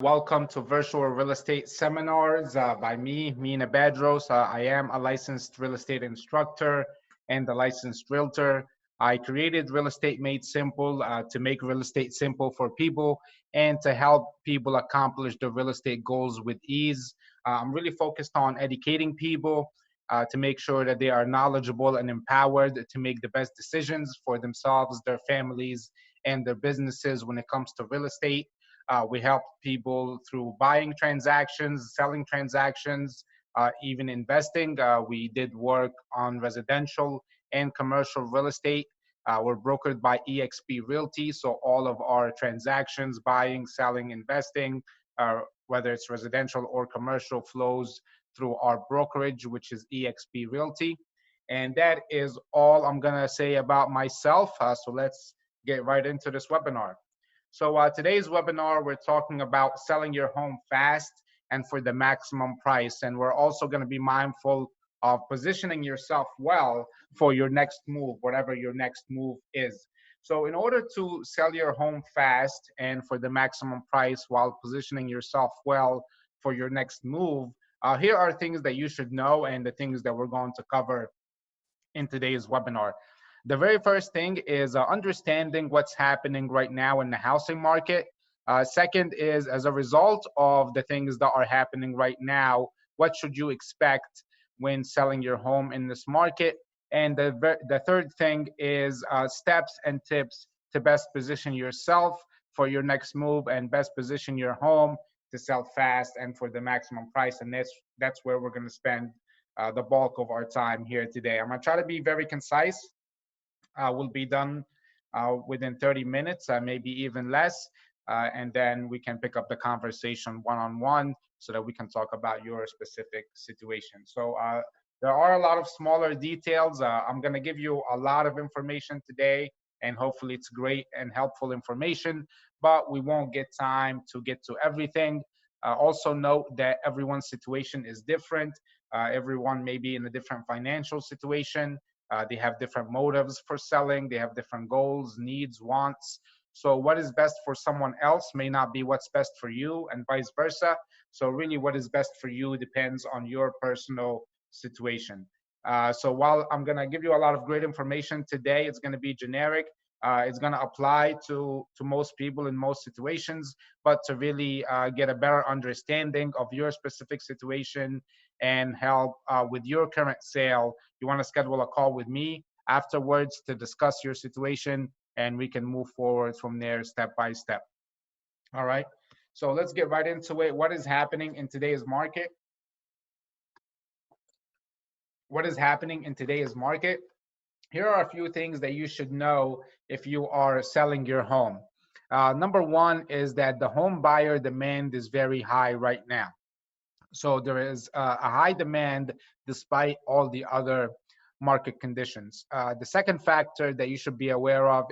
Welcome to Virtual Real Estate Seminars by me, Mina Badros. I am a licensed real estate instructor and a licensed realtor. I created Real Estate Made Simple to make real estate simple for people and to help people accomplish their real estate goals with ease. I'm really focused on educating people to make sure that they are knowledgeable and empowered to make the best decisions for themselves, their families, and their businesses when it comes to real estate. We help people through buying transactions, selling transactions, even investing. We did work on residential and commercial real estate. We're brokered by eXp Realty, so all of our transactions, buying, selling, investing, whether it's residential or commercial, flows through our brokerage, which is eXp Realty. And that is all I'm going to say about myself. So let's get right into this webinar. So today's webinar, we're talking about selling your home fast and for the maximum price. And we're also going to be mindful of positioning yourself well for your next move, whatever your next move is. So in order to sell your home fast and for the maximum price while positioning yourself well for your next move, here are things that you should know and the things that we're going to cover in today's webinar. The very first thing is understanding what's happening right now in the housing market. Second is, as a result of the things that are happening right now, what should you expect when selling your home in this market? And the third thing is steps and tips to best position yourself for your next move and best position your home to sell fast and for the maximum price. And that's where we're going to spend the bulk of our time here today. I'm going to try to be very concise. Will be done within 30 minutes, maybe even less. And then we can pick up the conversation one-on-one so that we can talk about your specific situation. So there are a lot of smaller details. I'm going to give you a lot of information today, and hopefully it's great and helpful information, but we won't get time to get to everything. Also note that everyone's situation is different. Everyone may be in a different financial situation. They have different motives for selling. They have different goals, needs, wants. So what is best for someone else may not be what's best for you, and vice versa. So really what is best for you depends on your personal situation. So while I'm going to give you a lot of great information today, it's going to be generic. It's going to apply to most people in most situations, but to really get a better understanding of your specific situation and help with your current sale, you want to schedule a call with me afterwards to discuss your situation, and we can move forward from there step by step. All right. So let's get right into it. What is happening in today's market? What is happening in today's market? Here are a few things that you should know if you are selling your home. Number one is that the home buyer demand is very high right now. So there is a high demand despite all the other market conditions. The second factor that you should be aware of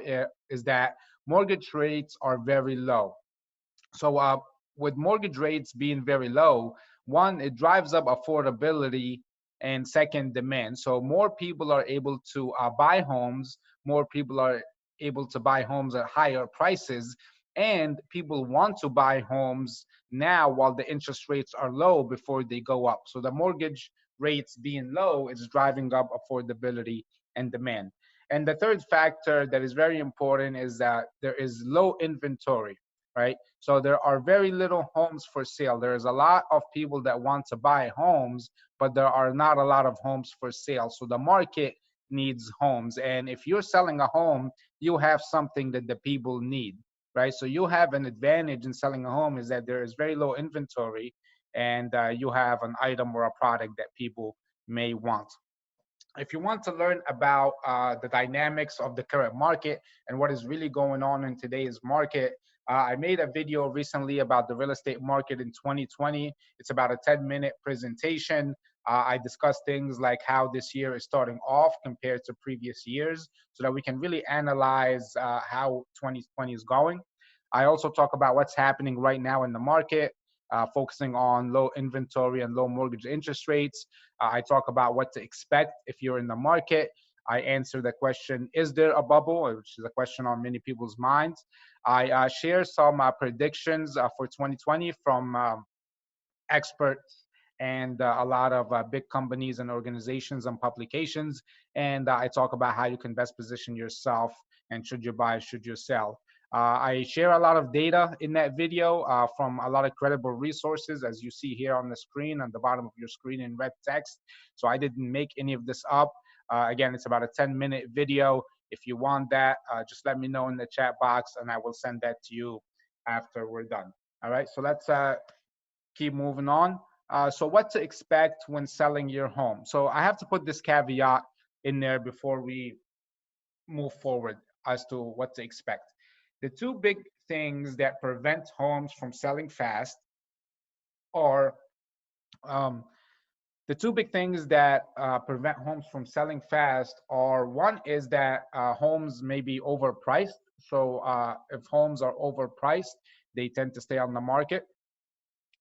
is that mortgage rates are very low. So with mortgage rates being very low, one, it drives up affordability, and second, demand. So more people are able to buy homes, more people are able to buy homes at higher prices, and people want to buy homes now while the interest rates are low before they go up. So the mortgage rates being low is driving up affordability and demand. And the third factor that is very important is that there is low inventory, right? So there are very little homes for sale. There's a lot of people that want to buy homes, but there are not a lot of homes for sale. So the market needs homes. And if you're selling a home, you have something that the people need, right? So you have an advantage in selling a home is that there is very low inventory, and you have an item or a product that people may want. If you want to learn about the dynamics of the current market and what is really going on in today's market, I made a video recently about the real estate market in 2020. It's about a 10-minute presentation. I discussed things like how this year is starting off compared to previous years so that we can really analyze how 2020 is going. I also talk about what's happening right now in the market, focusing on low inventory and low mortgage interest rates. I talk about what to expect if you're in the market. I answer the question, is there a bubble, which is a question on many people's minds. I share some predictions for 2020 from experts and a lot of big companies and organizations and publications. And I talk about how you can best position yourself and should you buy, should you sell. I share a lot of data in that video from a lot of credible resources, as you see here on the screen, on the bottom of your screen in red text. So I didn't make any of this up. Again, it's about a 10-minute video. If you want that, just let me know in the chat box and I will send that to you after we're done. All right, so let's keep moving on. So what to expect when selling your home? So I have to put this caveat in there before we move forward as to what to expect. The two big things that prevent homes from selling fast are um, the two big things that prevent homes from selling fast are, one is that homes may be overpriced. So if homes are overpriced, they tend to stay on the market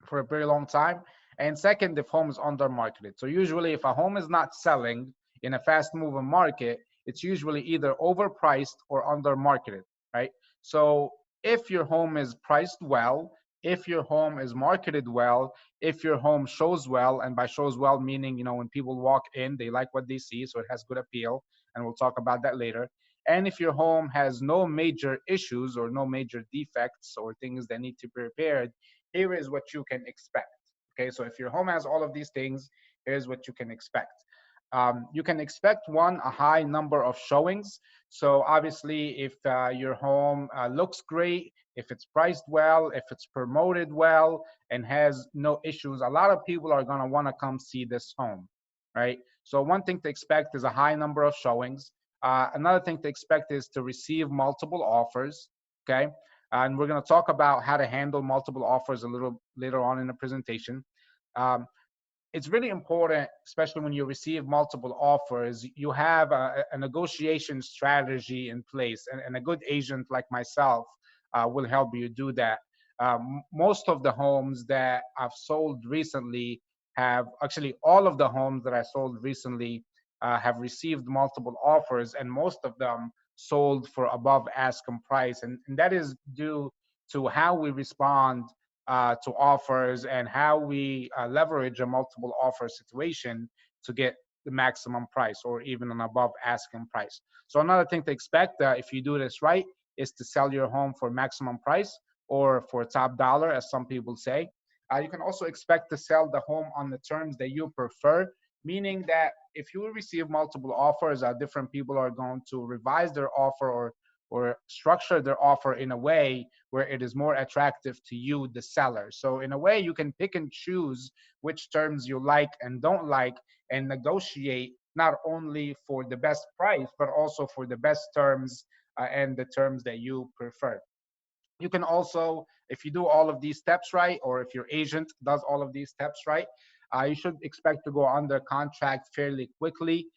for a very long time. And second, if home is undermarketed. So usually if a home is not selling in a fast moving market, it's usually either overpriced or undermarketed, right? So if your home is priced well, if your home is marketed well, if your home shows well, and by shows well meaning, when people walk in, they like what they see, so it has good appeal, and we'll talk about that later. And if your home has no major issues or no major defects or things that need to be repaired, here is what you can expect. Okay, so if your home has all of these things, here's what you can expect. You can expect, one, a high number of showings. So obviously, if your home looks great, if it's priced well, if it's promoted well, and has no issues, a lot of people are going to want to come see this home, right? So one thing to expect is a high number of showings. Another thing to expect is to receive multiple offers, okay? And we're going to talk about how to handle multiple offers a little later on in the presentation. Um, it's really important, especially when you receive multiple offers, you have a negotiation strategy in place, and a good agent like myself will help you do that. Most of the homes that I've sold recently have, actually all of the homes that I sold recently have received multiple offers, and most of them sold for above asking price. And that is due to how we respond to offers and how we leverage a multiple offer situation to get the maximum price or even an above asking price. So another thing to expect if you do this right is to sell your home for maximum price or for top dollar, as some people say. You can also expect to sell the home on the terms that you prefer, meaning that if you receive multiple offers, different people are going to revise their offer or structure their offer in a way where it is more attractive to you, the seller. So in a way, you can pick and choose which terms you like and don't like, and negotiate not only for the best price, but also for the best terms and the terms that you prefer. You can also, if you do all of these steps right, or if your agent does all of these steps right, you should expect to go under contract fairly quickly.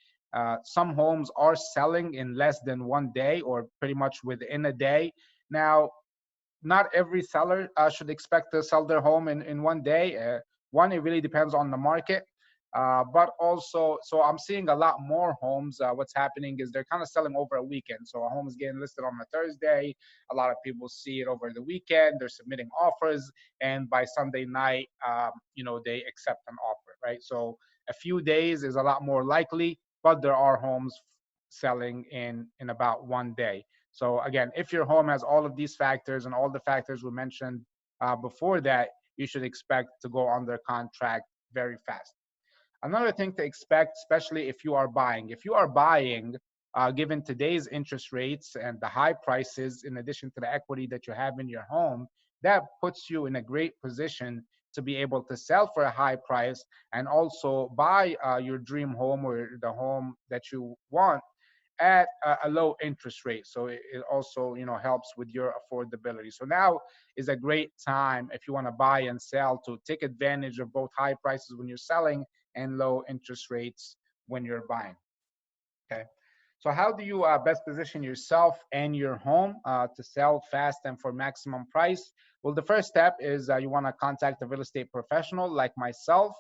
Some homes are selling in less than 1 day or pretty much within a day. Now, not every seller should expect to sell their home in 1 day. One, it really depends on the market. But also, so I'm seeing a lot more homes. What's happening is they're kind of selling over a weekend. So a home is getting listed on a Thursday. A lot of people see it over the weekend. They're submitting offers, and by Sunday night, they accept an offer, right? So a few days is a lot more likely, but there are homes selling in about 1 day. So again, if your home has all of these factors and all the factors we mentioned before that, you should expect to go under contract very fast. Another thing to expect, especially if you are buying, given today's interest rates and the high prices, in addition to the equity that you have in your home, that puts you in a great position to be able to sell for a high price and also buy your dream home or the home that you want at a low interest rate. So it also, helps with your affordability. So now is a great time if you want to buy and sell to take advantage of both high prices when you're selling and low interest rates when you're buying. Okay. So how do you best position yourself and your home to sell fast and for maximum price? Well, the first step is you want to contact a real estate professional like myself.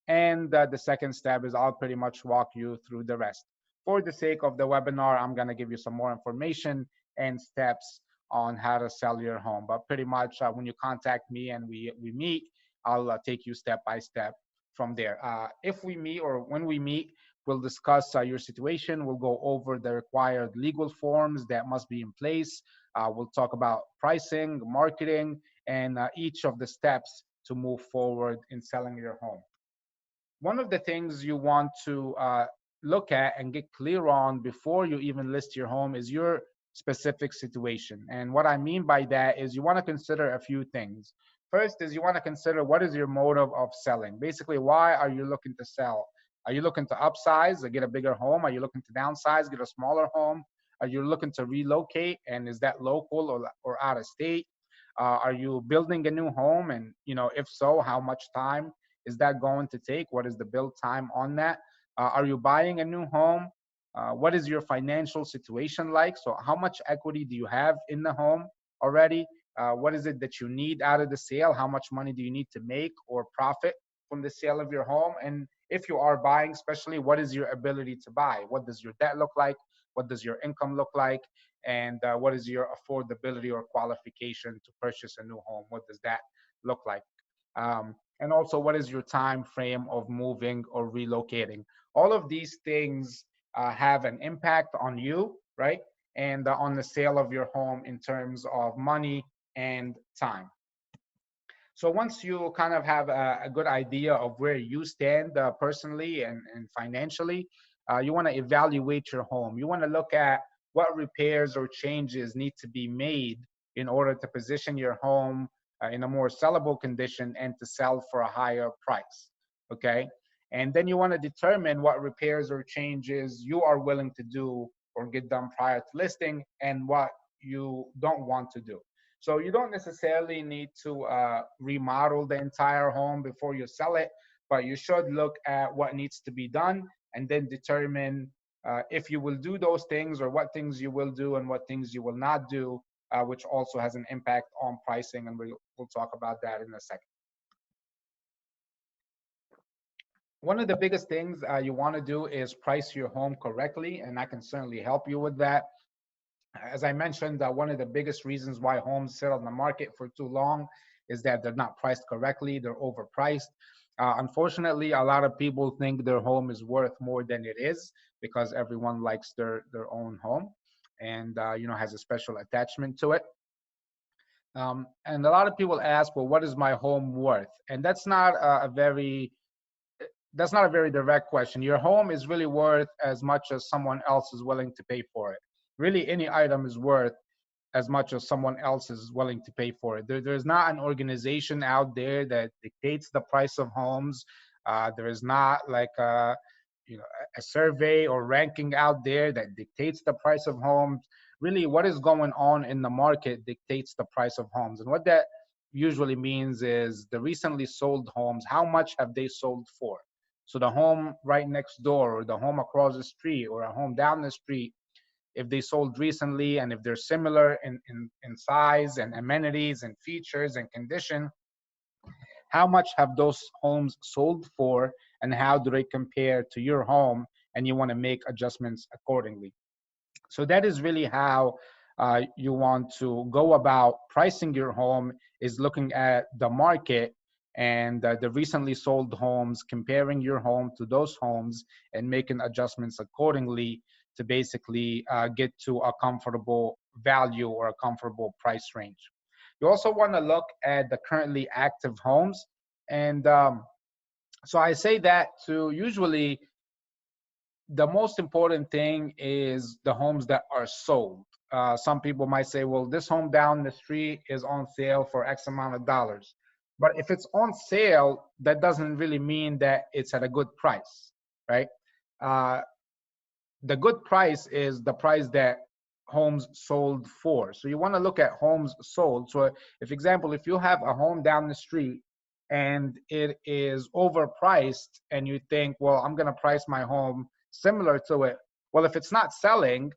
And the second step is I'll pretty much walk you through the rest. For the sake of the webinar, I'm going to give you some more information and steps on how to sell your home. But pretty much when you contact me and we meet, I'll take you step by step from there. If we meet or when we meet, we'll discuss your situation. We'll go over the required legal forms that must be in place. We'll talk about pricing, marketing, and each of the steps to move forward in selling your home. One of the things you want to look at and get clear on before you even list your home is your specific situation. And what I mean by that is you want to consider a few things. First is you want to consider what is your motive of selling. Basically, why are you looking to sell? Are you looking to upsize or get a bigger home? Are you looking to downsize, get a smaller home? Are you looking to relocate? And is that local or out of state? Are you building a new home? And if so, how much time is that going to take? What is the build time on that? Are you buying a new home? What is your financial situation like? So how much equity do you have in the home already? What is it that you need out of the sale? How much money do you need to make or profit from the sale of your home? And if you are buying, especially, what is your ability to buy? What does your debt look like? What does your income look like? And what is your affordability or qualification to purchase a new home? What does that look like? And also, what is your time frame of moving or relocating? All of these things have an impact on you, right? And on the sale of your home in terms of money and time. So once you kind of have a good idea of where you stand personally and financially, you want to evaluate your home. You want to look at what repairs or changes need to be made in order to position your home in a more sellable condition and to sell for a higher price. Okay. And then you want to determine what repairs or changes you are willing to do or get done prior to listing and what you don't want to do. So you don't necessarily need to remodel the entire home before you sell it, but you should look at what needs to be done and then determine if you will do those things or what things you will do and what things you will not do, which also has an impact on pricing. And we'll talk about that in a second. One of the biggest things you want to do is price your home correctly, and I can certainly help you with that. As I mentioned, one of the biggest reasons why homes sit on the market for too long is that they're not priced correctly, they're overpriced. Unfortunately, a lot of people think their home is worth more than it is because everyone likes their own home and has a special attachment to it. And a lot of people ask, well, what is my home worth? And that's not a very direct question. Your home is really worth as much as someone else is willing to pay for it. Really, any item is worth as much as someone else is willing to pay for it. There's not an organization out there that dictates the price of homes. There is not like a survey or ranking out there that dictates the price of homes. Really, what is going on in the market dictates the price of homes. And what that usually means is the recently sold homes, how much have they sold for? So the home right next door or the home across the street or a home down the street, if they sold recently and if they're similar in size and amenities and features and condition, how much have those homes sold for and how do they compare to your home, and you want to make adjustments accordingly. So that is really how you want to go about pricing your home, is looking at the market and the recently sold homes, comparing your home to those homes and making adjustments accordingly to basically get to a comfortable value or a comfortable price range. You also want to look at the currently active homes. And so I say that to usually the most important thing is the homes that are sold. Some people might say, well, this home down the street is on sale for X amount of dollars. But if it's on sale, that doesn't really mean that it's at a good price, right? The good price is the price that homes sold for. So you want to look at homes sold. So if you have a home down the street and it is overpriced and you think, well, I'm going to price my home similar to it. Well, if it's not selling,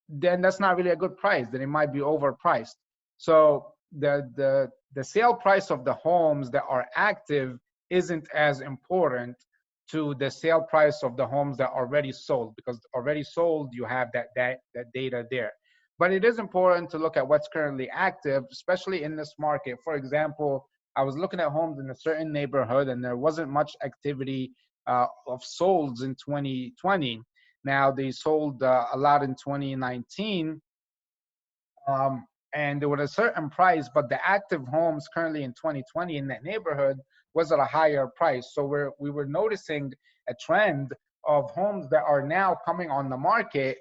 then that's not really a good price. Then it might be overpriced. So the sale price of the homes that are active isn't as important to the sale price of the homes that are already sold, because already sold, you have that data there. But it is important to look at what's currently active, especially in this market. For example, I was looking at homes in a certain neighborhood and there wasn't much activity of solds in 2020. Now they sold a lot in 2019, um, and there was a certain price, but the active homes currently in 2020 in that neighborhood was at a higher price. So we were noticing a trend of homes that are now coming on the market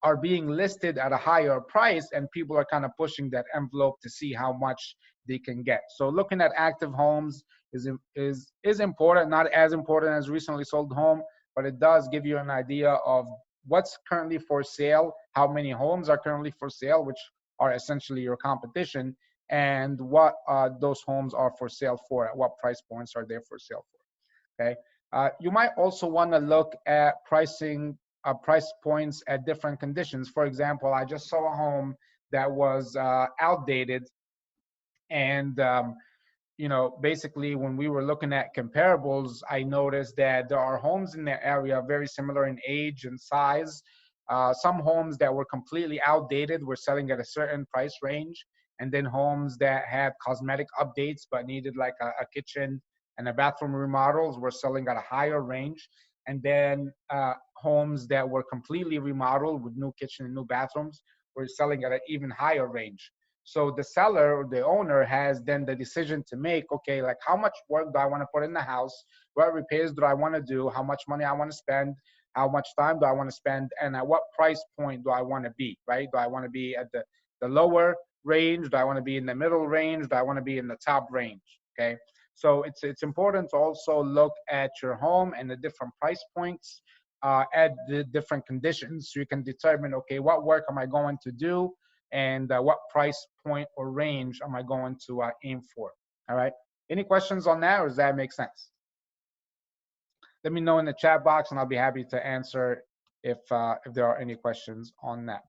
are being listed at a higher price, and people are kind of pushing that envelope to see how much they can get. So looking at active homes is important, not as important as recently sold home, but it does give you an idea of what's currently for sale, how many homes are currently for sale, which are essentially your competition, and what those homes are for sale for, at what price points are they for sale for. Okay. You might also want to look at pricing, price points at different conditions. For example, I just saw a home that was outdated, and basically when we were looking at comparables, I noticed that there are homes in the area very similar in age and size. Some homes that were completely outdated were selling at a certain price range, and then homes that had cosmetic updates but needed like a kitchen and a bathroom remodels were selling at a higher range. And then homes that were completely remodeled with new kitchen and new bathrooms were selling at an even higher range. So the seller or the owner has then the decision to make, okay, like how much work do I want to put in the house? What repairs do I want to do? How much money I want to spend? How much time do I want to spend? And at what price point do I want to be, right? Do I want to be at the lower range? Do I want to be in the middle range? Do I want to be in the top range? Okay. So it's important to also look at your home and the different price points, at the different conditions, so you can determine, okay, what work am I going to do, and what price point or range am I going to aim for? All right. Any questions on that, or does that make sense? Let me know in the chat box, and I'll be happy to answer if there are any questions on that.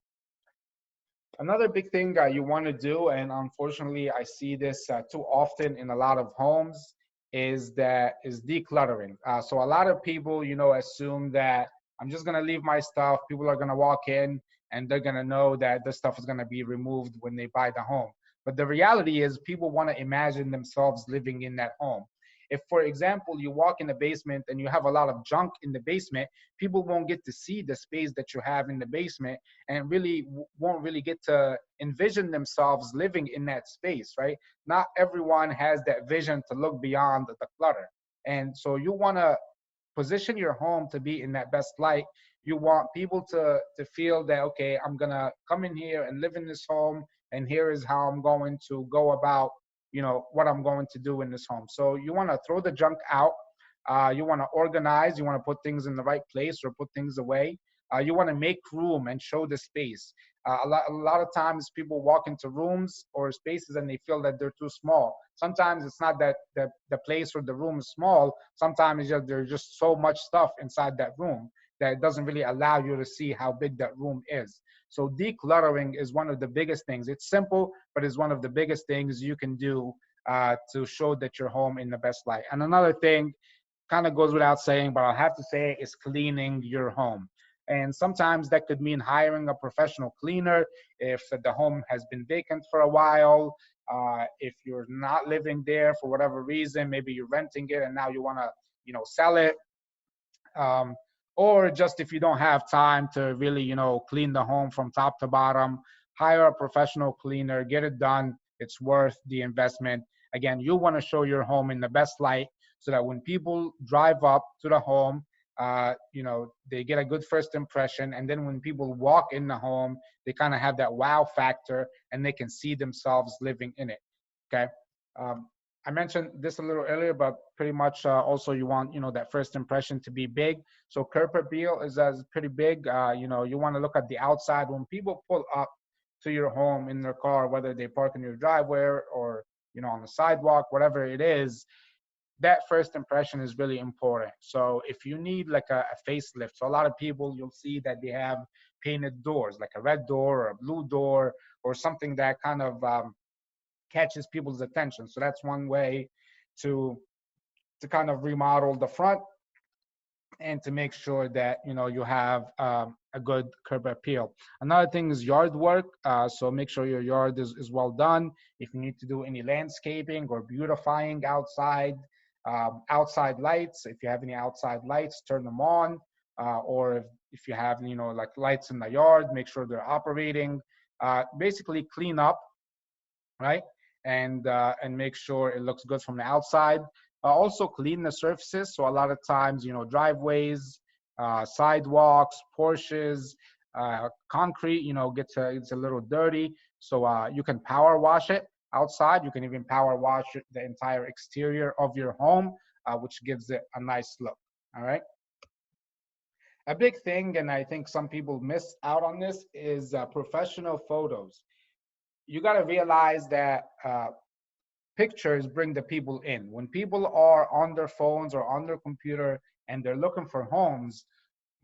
Another big thing you want to do, and unfortunately I see this too often in a lot of homes, is decluttering. So a lot of people, assume that I'm just gonna leave my stuff. People are gonna walk in and they're gonna know that this stuff is gonna be removed when they buy the home. But the reality is, people want to imagine themselves living in that home. If, for example, you walk in the basement and you have a lot of junk in the basement, people won't get to see the space that you have in the basement, and really won't really get to envision themselves living in that space, right? Not everyone has that vision to look beyond the clutter. And so you want to position your home to be in that best light. You want people to feel that, okay, I'm gonna come in here and live in this home, and here is how I'm going to go about, what I'm going to do in this home. So you want to throw the junk out. You want to organize. You want to put things in the right place or put things away. You want to make room and show the space. A lot of times people walk into rooms or spaces and they feel that they're too small. Sometimes it's not that the place or the room is small. Sometimes there's just so much stuff inside that room that it doesn't really allow you to see how big that room is. So decluttering is one of the biggest things. It's simple, but it's one of the biggest things you can do to show that you're home in the best light. And another thing, kind of goes without saying, but I'll have to say, is cleaning your home. And sometimes that could mean hiring a professional cleaner if the home has been vacant for a while. If you're not living there for whatever reason, maybe you're renting it and now you want to, sell it. Um, or just if you don't have time to really, clean the home from top to bottom, hire a professional cleaner, get it done. It's worth the investment. Again, you want to show your home in the best light, so that when people drive up to the home, they get a good first impression. And then when people walk in the home, they kind of have that wow factor and they can see themselves living in it. Okay. Um, I mentioned this a little earlier, but pretty much also you want, that first impression to be big. So curb appeal is pretty big. You want to look at the outside. When people pull up to your home in their car, whether they park in your driveway or, on the sidewalk, whatever it is, that first impression is really important. So if you need like a facelift, so a lot of people, you'll see that they have painted doors, like a red door or a blue door or something that kind of catches people's attention. So that's one way to kind of remodel the front. and to make sure that you have a good curb appeal. Another thing is yard work. So make sure your yard is well done. If you need to do any landscaping or beautifying outside, outside lights, if you have any outside lights, turn them on. Or if you have like lights in the yard, make sure they're operating. Basically clean up, right? And make sure it looks good from the outside. Also clean the surfaces. So a lot of times, driveways, sidewalks, porches, concrete, gets a little dirty. So you can power wash it outside. You can even power wash the entire exterior of your home, which gives it a nice look. All right. A big thing, and I think some people miss out on this, is professional photos. You got to realize that pictures bring the people in. When people are on their phones or on their computer and they're looking for homes,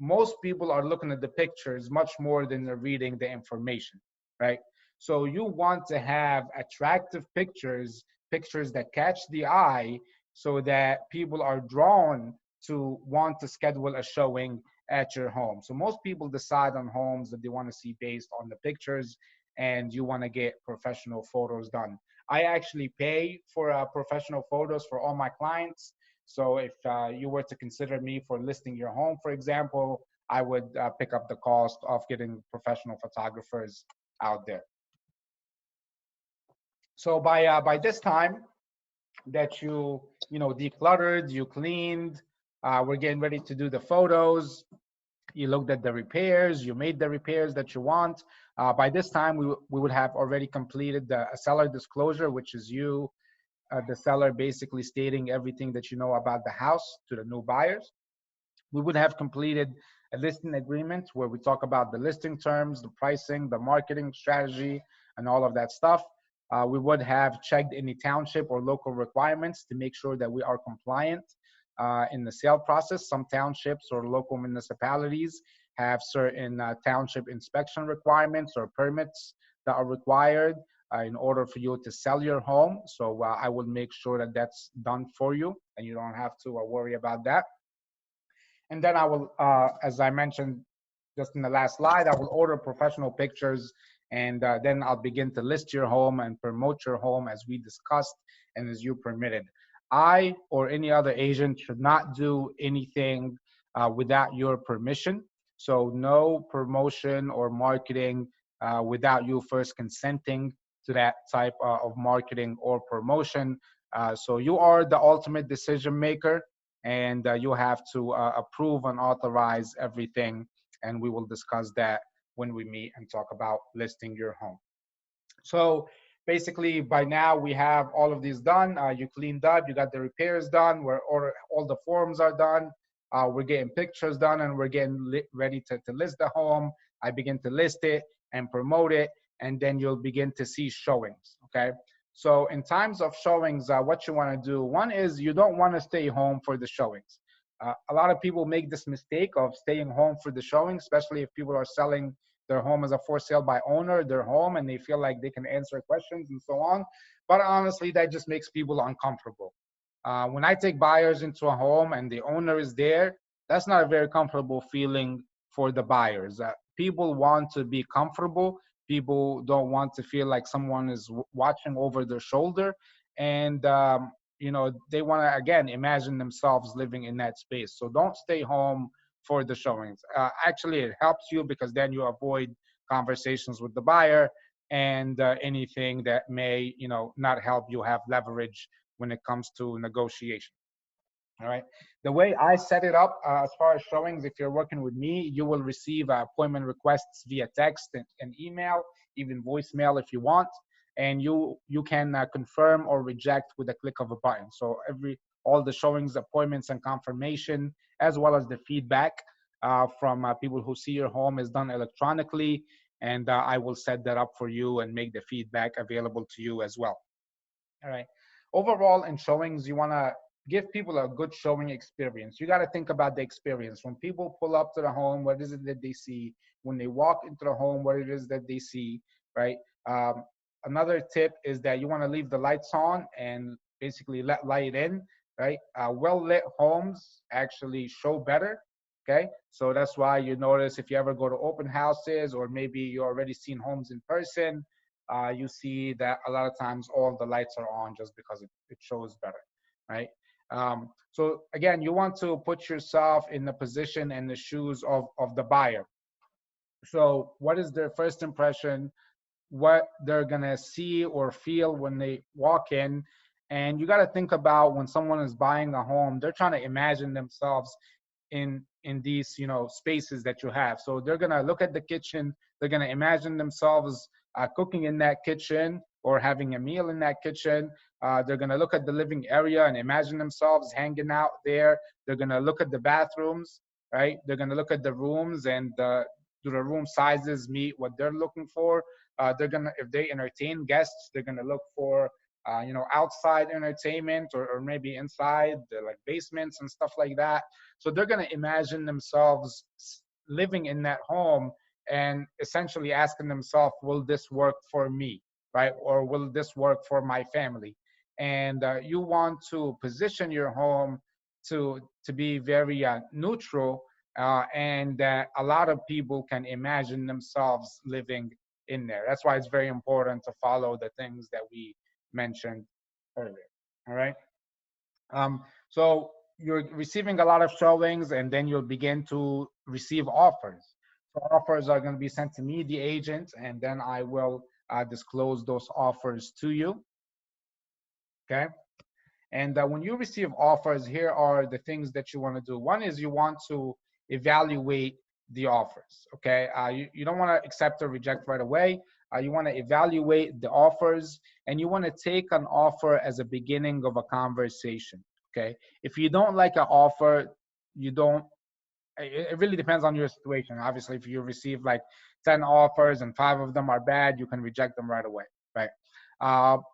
most people are looking at the pictures much more than they're reading the information, right? So you want to have attractive pictures, pictures that catch the eye, so that people are drawn to want to schedule a showing at your home. So most people decide on homes that they want to see based on the pictures, and you want to get professional photos done. I actually pay for professional photos for all my clients. So if you were to consider me for listing your home, for example, I would pick up the cost of getting professional photographers out there. So by this time that you decluttered, you cleaned, we're getting ready to do the photos. You looked at the repairs, you made the repairs that you want. By this time, we would have already completed a seller disclosure, which is you, the seller, basically stating everything that you know about the house to the new buyers. We would have completed a listing agreement where we talk about the listing terms, the pricing, the marketing strategy, and all of that stuff. We would have checked any township or local requirements to make sure that we are compliant in the sale process. Some townships or local municipalities have certain township inspection requirements or permits that are required in order for you to sell your home. So I will make sure that that's done for you and you don't have to worry about that. And then I will, as I mentioned just in the last slide, I will order professional pictures, and then I'll begin to list your home and promote your home as we discussed and as you permitted. I or any other agent should not do anything without your permission. So no promotion or marketing without you first consenting to that type of marketing or promotion. So you are the ultimate decision maker, and you have to approve and authorize everything. And we will discuss that when we meet and talk about listing your home. So basically, by now we have all of these done. You cleaned up, you got the repairs done, where all the forms are done. We're getting pictures done, and we're getting ready to list the home. I begin to list it and promote it, and then you'll begin to see showings. Okay. So in times of showings, what you want to do, one is you don't want to stay home for the showings. A lot of people make this mistake of staying home for the showing, especially if people are selling their home as a for sale by owner, their home, and they feel like they can answer questions and so on. But honestly, that just makes people uncomfortable. When I take buyers into a home and the owner is there, that's not a very comfortable feeling for the buyers. People want to be comfortable. People don't want to feel like someone is watching over their shoulder. And they want to, again, imagine themselves living in that space. So don't stay home for the showings. Actually, it helps you because then you avoid conversations with the buyer and anything that may, not help you have leverage when it comes to negotiation. All right. The way I set it up, as far as showings, if you're working with me, you will receive appointment requests via text and email, even voicemail if you want, and you can confirm or reject with a click of a button. So all the showings, appointments, and confirmation, as well as the feedback from people who see your home, is done electronically, and I will set that up for you and make the feedback available to you as well. All right. Overall, in showings, you want to give people a good showing experience. You got to think about the experience. When people pull up to the home, what is it that they see? When they walk into the home, what it is that they see, right? Another tip is that you want to leave the lights on and basically let light in. right? Well-lit homes actually show better. Okay, so that's why you notice if you ever go to open houses or maybe you already seen homes in person, you see that a lot of times all the lights are on just because it shows better, right? So again, you want to put yourself in the position and the shoes of the buyer. So what is their first impression, what they're gonna see or feel when they walk in. And you got to think about when someone is buying a home, they're trying to imagine themselves in these spaces that you have. So they're gonna look at the kitchen, they're gonna imagine themselves cooking in that kitchen or having a meal in that kitchen. They're gonna look at the living area and imagine themselves hanging out there. They're gonna look at the bathrooms, right? They're gonna look at the rooms and do the room sizes meet what they're looking for. They're gonna, if they entertain guests, they're gonna look for outside entertainment or maybe inside the like basements and stuff like that. So they're gonna imagine themselves living in that home and essentially asking themselves, will this work for me, right? Or will this work for my family? And you want to position your home to be very neutral, and that a lot of people can imagine themselves living in there. That's why it's very important to follow the things that we mentioned earlier. All right. So you're receiving a lot of showings, and then you'll begin to receive offers. So offers are going to be sent to me, the agent, and then I will disclose those offers to you. Okay. And when you receive offers, here are the things that you want to do. One is you want to evaluate the offers. Okay, you don't want to accept or reject right away. You want to evaluate the offers, and you want to take an offer as a beginning of a conversation. Okay, if you don't like an offer, you don't. It really depends on your situation. Obviously, if you receive like 10 offers and 5 of them are bad, you can reject them right away, right?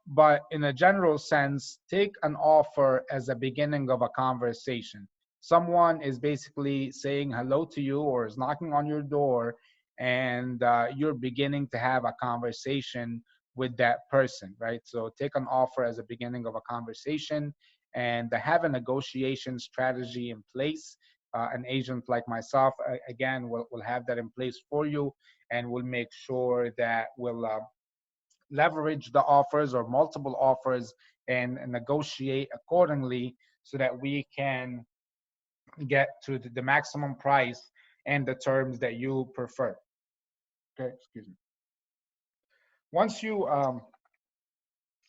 But in a general sense, take an offer as a beginning of a conversation. Someone is basically saying hello to you or is knocking on your door, and you're beginning to have a conversation with that person, right? So take an offer as a beginning of a conversation and have a negotiation strategy in place. An agent like myself, again, will have that in place for you, and will make sure that we'll leverage the offers or multiple offers and negotiate accordingly so that we can get to the maximum price and the terms that you prefer. Okay, excuse me. Once you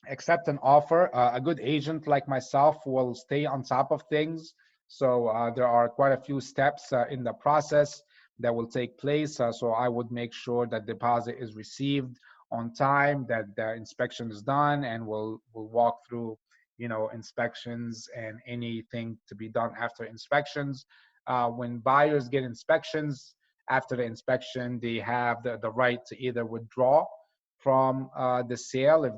accept an offer, a good agent like myself will stay on top of things. So there are quite a few steps in the process that will take place. So I would make sure that deposit is received on time, that the inspection is done, and we'll walk through, inspections and anything to be done after inspections. When buyers get inspections, after the inspection, they have the right to either withdraw from the sale. If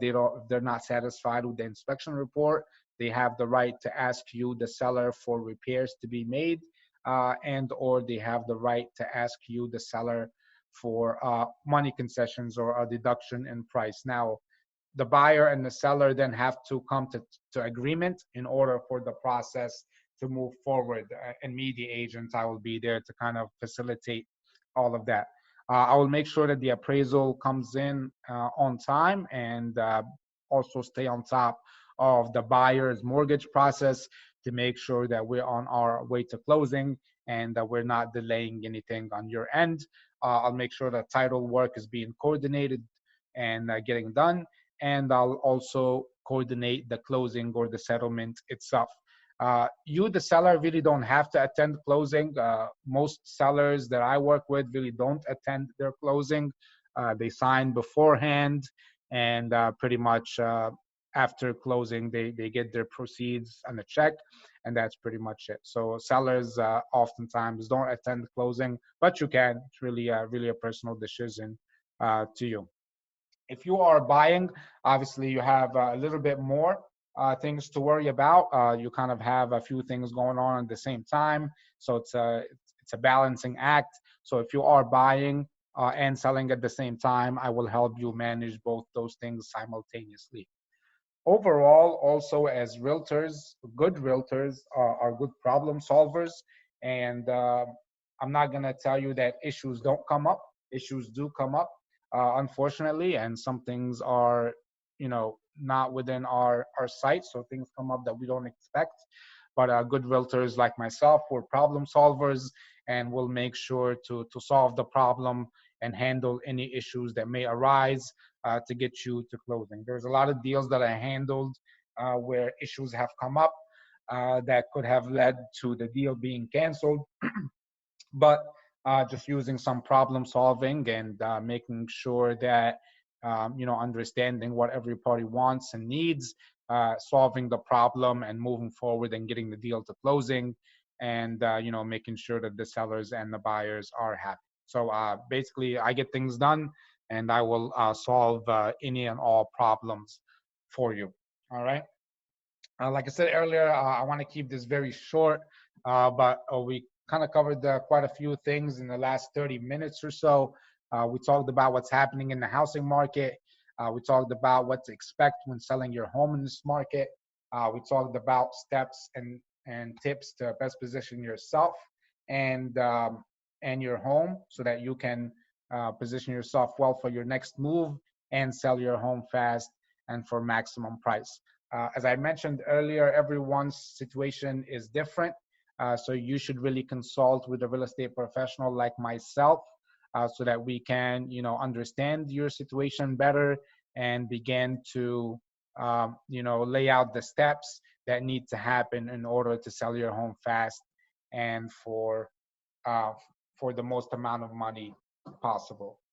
they're not satisfied with the inspection report, they have the right to ask you, the seller, for repairs to be made, and or they have the right to ask you, the seller, for money concessions or a deduction in price. Now, the buyer and the seller then have to come to agreement in order for the process to move forward. And me, the agent, I will be there to kind of facilitate all of that. I will make sure that the appraisal comes in on time, and also stay on top of the buyer's mortgage process to make sure that we're on our way to closing and that we're not delaying anything on your end. I'll make sure that title work is being coordinated and getting done, and I'll also coordinate the closing or the settlement itself. You, the seller, really don't have to attend closing. Most sellers that I work with really don't attend their closing. They sign beforehand, and pretty much after closing, they get their proceeds and a check, and that's pretty much it. So sellers oftentimes don't attend closing, but you can. It's really a personal decision to you. If you are buying, obviously you have a little bit more things to worry about. You kind of have a few things going on at the same time, so it's a balancing act. So if you are buying and selling at the same time, I will help you manage both those things simultaneously. overall, also as realtors, good realtors are good problem solvers. And I'm not going to tell you that issues don't come up. Issues do come up, unfortunately, and some things are, not within our sight. So things come up that we don't expect. But good realtors like myself, we're problem solvers, and we'll make sure to solve the problem and handle any issues that may arise to get you to closing. There's a lot of deals that I handled where issues have come up that could have led to the deal being canceled, but just using some problem solving and making sure that understanding what every party wants and needs, solving the problem and moving forward and getting the deal to closing, and making sure that the sellers and the buyers are happy. So basically, I get things done, and I will solve any and all problems for you. All right. Like I said earlier, I want to keep this very short, but we kind of covered quite a few things in the last 30 minutes or so. We talked about what's happening in the housing market. We talked about what to expect when selling your home in this market. We talked about steps and tips to best position yourself and and your home so that you can position yourself well for your next move and sell your home fast and for maximum price. As I mentioned earlier, everyone's situation is different. So you should really consult with a real estate professional like myself so that we can, understand your situation better and begin to, lay out the steps that need to happen in order to sell your home fast and uh, for the most amount of money possible.